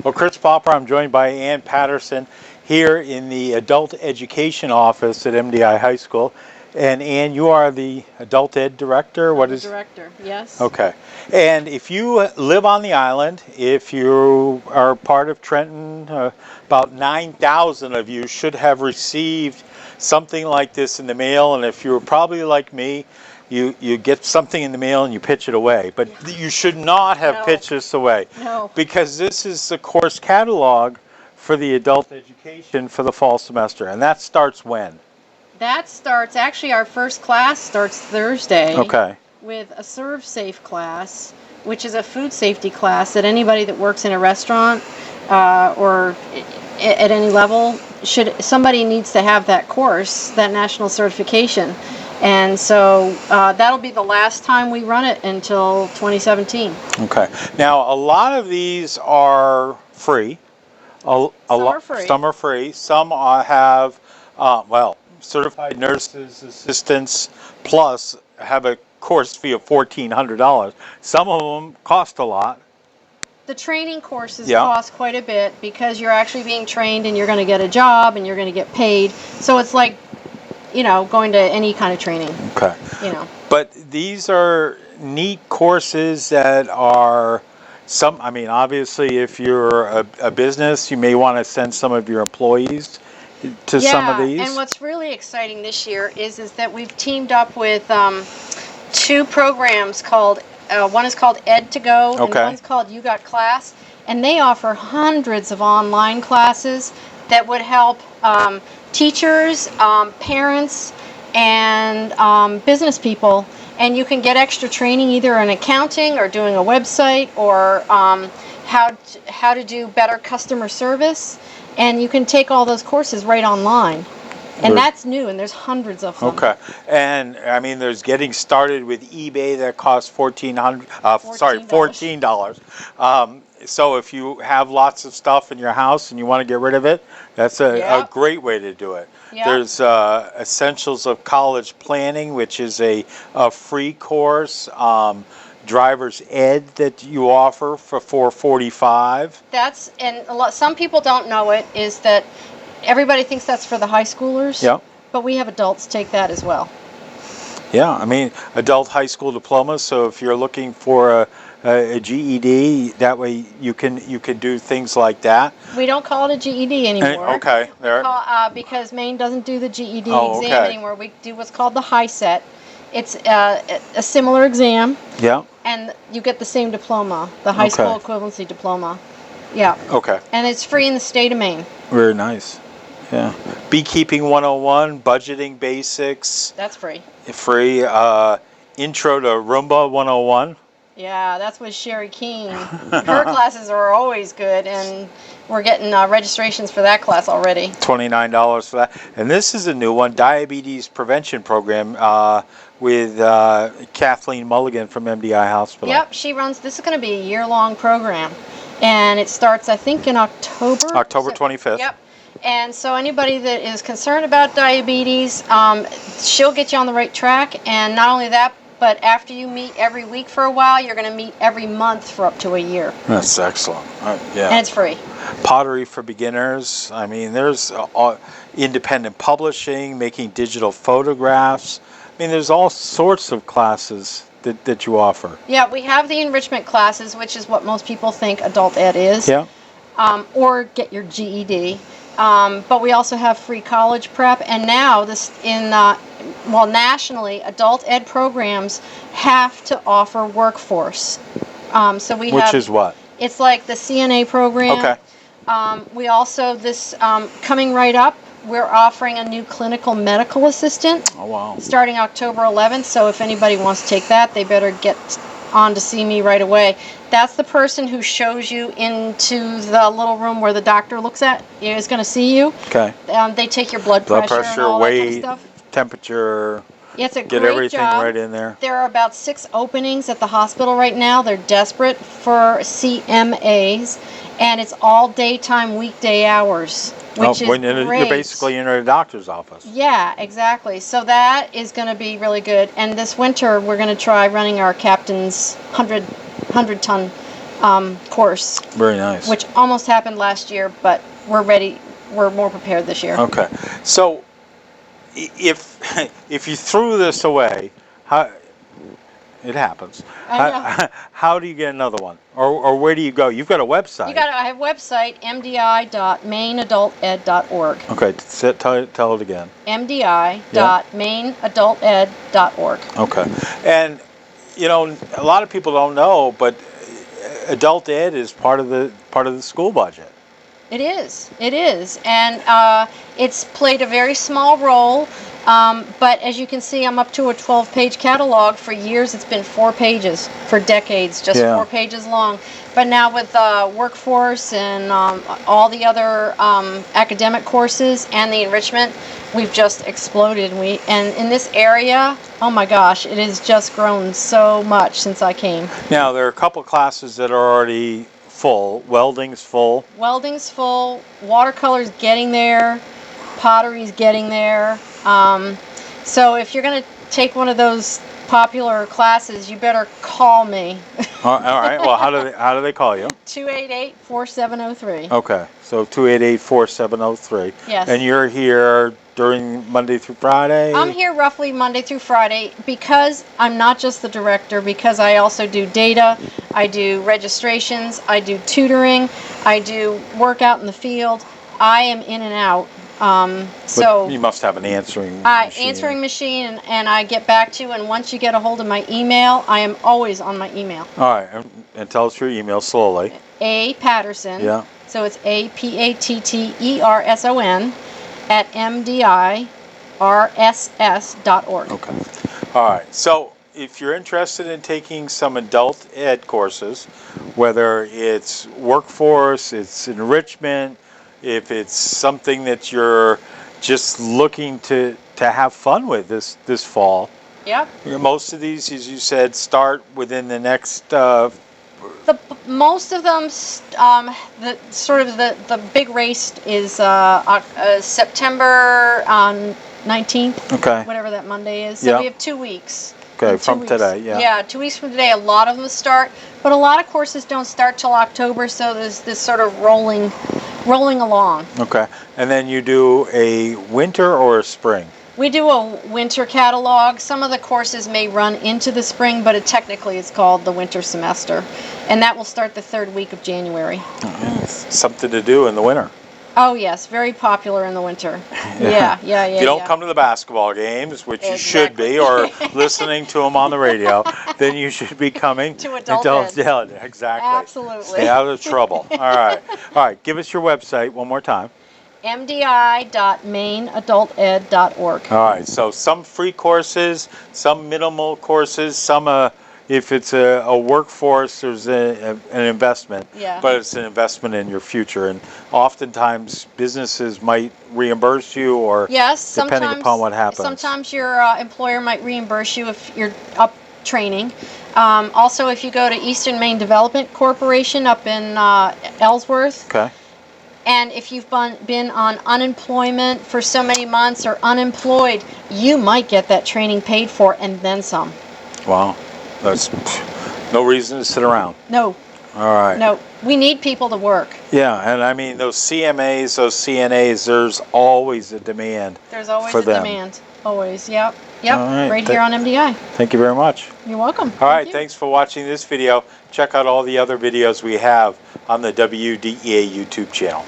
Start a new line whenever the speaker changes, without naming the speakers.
Well, Chris Popper, I'm joined by Ann Patterson here in the Adult Education Office at MDI High School. And Ann, you are the Adult Ed Director?
I'm the director, yes.
Okay. And if you live on the island, if you are part of Trenton, about 9,000 of you should have received something like this in the mail. And if you're probably like me, you get something in the mail and you pitch it away. But you should not have pitched this away.
No.
Because this is the course catalog for the adult education for the fall semester. And that starts when?
That starts, actually our first class starts Thursday.
Okay.
With a Serve Safe class, which is a food safety class that anybody that works in a restaurant or at any level, somebody needs to have that course, that national certification. And so that'll be the last time we run it until 2017.
Okay. Now, a lot of these are free.
Some are free.
Some are free. Some have, certified nurses, assistants, plus have a course fee of $1,400. Some of them cost a lot.
The training courses cost quite a bit because you're actually being trained and you're going to get a job and you're going to get paid. So it's like, going to any kind of training.
Okay. But these are neat courses that are obviously if you're a business, you may want to send some of your employees to some of these.
And what's really exciting this year is that we've teamed up with two programs called, one is called Ed2Go and one's called You Got Class, and they offer hundreds of online classes that would help teachers, parents, and business people. And you can get extra training either in accounting or doing a website or how to do better customer service. And you can take all those courses right online. And that's new, and there's hundreds of them.
Okay. And, there's getting started with eBay that costs $14. So if you have lots of stuff in your house and you want to get rid of it, that's a great way to do it.
Yep.
There's Essentials of College Planning, which is a free course. Driver's Ed that you offer for $445.
Some people don't know it, is that everybody thinks that's for the high schoolers.
Yeah.
But we have adults take that as well.
Yeah, adult high school diploma. So if you're looking for a GED, that way you can do things like that.
We don't call it a GED anymore.
Okay. There.
Because Maine doesn't do the GED exam anymore. We do what's called the high set. It's a similar exam.
Yeah.
And you get the same diploma, the high school equivalency diploma. Yeah. Okay. And it's free in the state of Maine.
Very nice. Yeah. Beekeeping 101, budgeting basics.
That's free.
Free. Intro to Roomba 101.
Yeah, that's with Sherry King. Her classes are always good, and we're getting registrations for that class already. $29
for that. And this is a new one, Diabetes Prevention Program with Kathleen Mulligan from MDI Hospital.
Yep, she runs, this is going to be a year-long program. And it starts, I think, in October.
October 25th.
Yep. And so anybody that is concerned about diabetes, she'll get you on the right track. And not only that, but after you meet every week for a while, you're going to meet every month for up to a year.
That's excellent. Yeah.
And it's free.
Pottery for beginners. There's independent publishing, making digital photographs. There's all sorts of classes that you offer.
Yeah, we have the enrichment classes, which is what most people think adult ed is.
Yeah.
Or get your GED. But we also have free college prep, and now nationally, adult ed programs have to offer workforce. Which
is what?
It's like the CNA program.
Okay.
We also, coming right up, we're offering a new clinical medical assistant.
Oh, wow.
Starting October 11th, so if anybody wants to take that, they better get on to see me right away. That's the person who shows you into the little room where the doctor is going to see you.
Okay.
They take your blood pressure and all
weight,
that kind of stuff.
Temperature.
Yeah, it's a
get
great
everything
job.
Right in there.
There are about 6 openings at the hospital right now. They're desperate for CMAs, and it's all daytime, weekday hours, which is great.
You're basically in a doctor's office.
Yeah, exactly. So that is going to be really good. And this winter, we're going to try running our captain's 100-ton course.
Very nice.
Which almost happened last year, but we're ready. We're more prepared this year.
Okay. So, if you threw this away, how it happens?
I know.
How do you get another one, or where do you go? You've got a website.
I have a website, mdi.mainadulted.org.
Okay. Tell it again.
mdi.mainadulted.org.
Okay. And a lot of people don't know, but adult ed is part of the school budget.
It is, and it's played a very small role, but as you can see, I'm up to a 12-page catalog. For years, it's been 4 pages, for decades, just 4 pages long. But now with workforce and all the other academic courses and the enrichment, we've just exploded. And in this area, oh my gosh, it has just grown so much since I came.
Now, there are a couple classes that are already full. Welding's full.
Welding's full. Watercolor's getting there. Pottery's getting there. So if you're going to take one of those popular classes, you better call me.
All right. Well, how do they call you?
288-4703.
Okay. So 288-4703.
Yes.
And you're here during Monday through Friday?
I'm here roughly Monday through Friday because I'm not just the director, because I also do data, I do registrations, I do tutoring, I do work out in the field. I am in and out. So
you must have an answering machine.
Answering machine, and I get back to you, and once you get a hold of my email, I am always on my email.
All right. And tell us your email slowly.
A. Patterson.
Yeah.
So it's APATTERSON at MDIRSS.org.
Okay. All right. So if you're interested in taking some adult ed courses, whether it's workforce, it's enrichment, if it's something that you're just looking to have fun with this fall.
Yep.
Most of these, as you said, start within the next.
Most of them, the big race is September 19th.
Okay.
Whatever that Monday is. So we have 2 weeks.
Okay, from today, yeah.
Yeah, 2 weeks from today, a lot of them start, but a lot of courses don't start till October, so there's this sort of rolling along.
Okay, and then you do a winter or a spring?
We do a winter catalog. Some of the courses may run into the spring, but technically it's called the winter semester, and that will start the 3rd week of January.
Something to do in the winter.
Oh yes, very popular in the winter. Yeah.
If you don't come to the basketball games, which you should be, or listening to them on the radio, then you should be coming
to adult ed.
Exactly.
Absolutely.
Stay out of trouble. All right. Give us your website one more time.
MDI.mainadulted.org.
All right. So some free courses, some minimal courses, some if it's a workforce, there's an investment, but it's an investment in your future. And oftentimes businesses might reimburse you, or depending upon what happens.
Sometimes your employer might reimburse you if you're up training. Also, if you go to Eastern Maine Development Corporation up in Ellsworth,
okay.
And if you've been on unemployment for so many months or unemployed, you might get that training paid for and then some.
Wow. That's no reason to sit around.
No.
All right.
No. We need people to work.
Yeah, and I mean those CMAs, those CNAs, there's always a demand.
There's always
for
a
them.
demand. Always. Yep.
All
right here on MDI.
Thank you very much.
You're welcome.
All right, thanks for watching this video. Check out all the other videos we have on the WDEA YouTube channel.